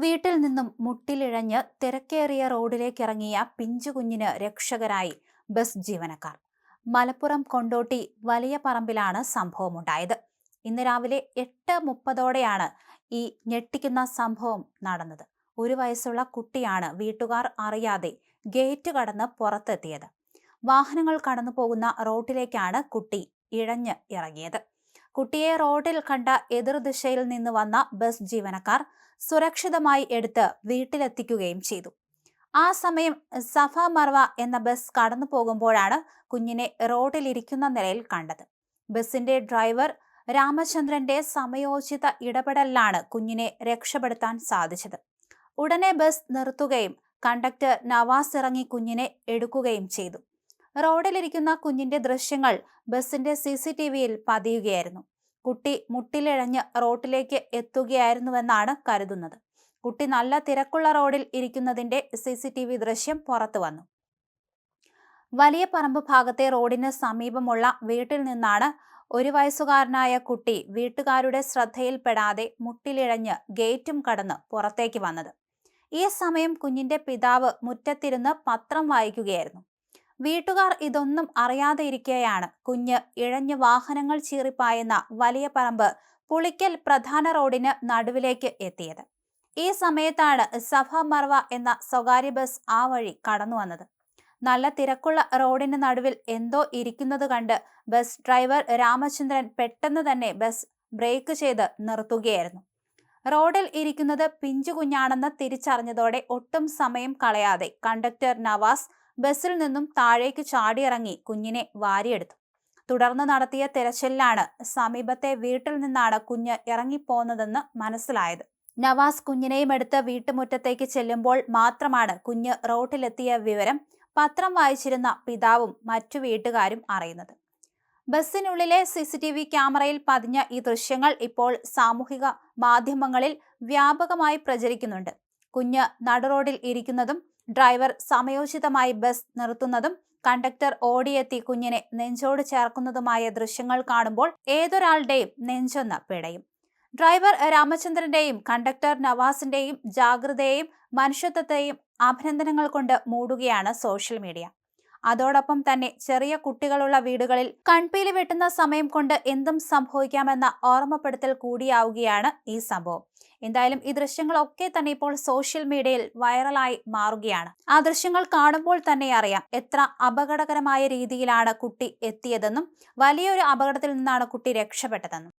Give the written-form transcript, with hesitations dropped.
വീട്ടിൽ നിന്നും മുട്ടിലിഴഞ്ഞ് തിരക്കേറിയ റോഡിലേക്കിറങ്ങിയ പിഞ്ചുകുഞ്ഞിന് രക്ഷകരായി ബസ് ജീവനക്കാർ. മലപ്പുറം കൊണ്ടോട്ടി വലിയ പറമ്പിലാണ് സംഭവമുണ്ടായത്. ഇന്ന് രാവിലെ 8:30ഓടെയാണ് ഈ ഞെട്ടിക്കുന്ന സംഭവം നടന്നത്. 1 വയസ്സുള്ള കുട്ടിയാണ് വീട്ടുകാർ അറിയാതെ ഗേറ്റ് കടന്ന് പുറത്തെത്തിയത്. വാഹനങ്ങൾ കടന്നു പോകുന്ന റോഡിലേക്കാണ് കുട്ടി ഇഴഞ്ഞ് ഇറങ്ങിയത്. കുട്ടിയെ റോഡിൽ കണ്ട എതിർദിശയിൽ നിന്ന് വന്ന ബസ് ജീവനക്കാർ സുരക്ഷിതമായി എടുത്ത് വീട്ടിലെത്തിക്കുകയും ചെയ്തു. ആ സമയം സഫ മർവ എന്ന ബസ് കടന്നു പോകുമ്പോഴാണ് കുഞ്ഞിനെ റോഡിലിരിക്കുന്ന നിലയിൽ കണ്ടത്. ബസിന്റെ ഡ്രൈവർ രാമചന്ദ്രന്റെ സമയോചിത ഇടപെടലിലാണ് കുഞ്ഞിനെ രക്ഷപ്പെടുത്താൻ സാധിച്ചത്. ഉടനെ ബസ് നിർത്തുകയും കണ്ടക്ടർ നവാസ് ഇറങ്ങി കുഞ്ഞിനെ എടുക്കുകയും ചെയ്തു. റോഡിലിരിക്കുന്ന കുഞ്ഞിന്റെ ദൃശ്യങ്ങൾ ബസിന്റെ CCTVയിൽ പതിയുകയായിരുന്നു. കുട്ടി മുട്ടിലിഴഞ്ഞ് റോഡിലേക്ക് എത്തുകയായിരുന്നുവെന്നാണ് കരുതുന്നത്. കുട്ടി നല്ല തിരക്കുള്ള റോഡിൽ ഇരിക്കുന്നതിന്റെ CCTV ദൃശ്യം പുറത്തു വന്നു. വലിയ പറമ്പ് ഭാഗത്തെ റോഡിന് സമീപമുള്ള വീട്ടിൽ നിന്നാണ് 1 വയസ്സുകാരനായ കുട്ടി വീട്ടുകാരുടെ ശ്രദ്ധയിൽപ്പെടാതെ മുട്ടിലിഴഞ്ഞ് ഗേറ്റും കടന്ന് പുറത്തേക്ക് വന്നത്. ഈ സമയം കുഞ്ഞിന്റെ പിതാവ് മുറ്റത്തിരുന്ന് പത്രം വായിക്കുകയായിരുന്നു. വീട്ടുകാർ ഇതൊന്നും അറിയാതെ ഇരിക്കെയാണ് കുഞ്ഞ് ഇഴഞ്ഞ് വാഹനങ്ങൾ ചീറിപ്പായുന്ന വലിയ പറമ്പ് പുളിക്കൽ പ്രധാന റോഡിന് നടുവിലേക്ക് എത്തിയത്. ഈ സമയത്താണ് സഫ മർവ എന്ന സ്വകാര്യ ബസ് ആ വഴി കടന്നു വന്നത്. നല്ല തിരക്കുള്ള റോഡിന് നടുവിൽ എന്തോ ഇരിക്കുന്നത് കണ്ട് ബസ് ഡ്രൈവർ രാമചന്ദ്രൻ പെട്ടെന്ന് തന്നെ ബസ് ബ്രേക്ക് ചെയ്ത് നിർത്തുകയായിരുന്നു. റോഡിൽ ഇരിക്കുന്നത് പിഞ്ചു കുഞ്ഞാണെന്ന് തിരിച്ചറിഞ്ഞതോടെ ഒട്ടും സമയം കളയാതെ കണ്ടക്ടർ നവാസ് ബസ്സിൽ നിന്നും താഴേക്ക് ചാടിയിറങ്ങി കുഞ്ഞിനെ വാരിയെടുത്തു. തുടർന്ന് നടത്തിയ തിരച്ചിലിലാണ് സമീപത്തെ വീട്ടിൽ നിന്നാണ് കുഞ്ഞ് ഇറങ്ങിപ്പോന്നതെന്ന് മനസ്സിലായത്. നവാസ് കുഞ്ഞിനെയും എടുത്ത് വീട്ടുമുറ്റത്തേക്ക് ചെല്ലുമ്പോൾ മാത്രമാണ് കുഞ്ഞ് റോഡിലെത്തിയ വിവരം പത്രം വായിച്ചിരുന്ന പിതാവും മറ്റു വീട്ടുകാരും അറിയുന്നത്. ബസ്സിനുള്ളിലെ CCTV ക്യാമറയിൽ പതിഞ്ഞ ഈ ദൃശ്യങ്ങൾ ഇപ്പോൾ സാമൂഹിക മാധ്യമങ്ങളിൽ വ്യാപകമായി പ്രചരിക്കുന്നുണ്ട്. കുഞ്ഞ് നടുറോഡിൽ ഇരിക്കുന്നതും ഡ്രൈവർ സമയോചിതമായി ബസ് നിർത്തുന്നതും കണ്ടക്ടർ ഓടിയെത്തി കുഞ്ഞിനെ നെഞ്ചോട് ചേർക്കുന്നതുമായ ദൃശ്യങ്ങൾ കാണുമ്പോൾ ഏതൊരാളുടെയും നെഞ്ചൊന്ന് പിടയും. ഡ്രൈവർ രാമചന്ദ്രന്റെയും കണ്ടക്ടർ നവാസിന്റെയും ജാഗ്രതയെയും മനുഷ്യത്വത്തെയും അഭിനന്ദനങ്ങൾ കൊണ്ട് മൂടുകയാണ് സോഷ്യൽ മീഡിയ. അതോടൊപ്പം തന്നെ ചെറിയ കുട്ടികളുള്ള വീടുകളിൽ കൺപീലി വെട്ടുന്ന സമയം കൊണ്ട് എന്തും സംഭവിക്കാമെന്ന ഓർമ്മപ്പെടുത്തൽ കൂടിയാവുകയാണ് ഈ സംഭവം. എന്തായാലും ഈ ദൃശ്യങ്ങളൊക്കെ തന്നെ ഇപ്പോൾ സോഷ്യൽ മീഡിയയിൽ വൈറലായി മാറുകയാണ്. ആ ദൃശ്യങ്ങൾ കാണുമ്പോൾ തന്നെ അറിയാം എത്ര അപകടകരമായ രീതിയിലാണ് കുട്ടി എത്തിയതെന്നും വലിയൊരു അപകടത്തിൽ നിന്നാണ് കുട്ടി രക്ഷപ്പെട്ടതെന്നും.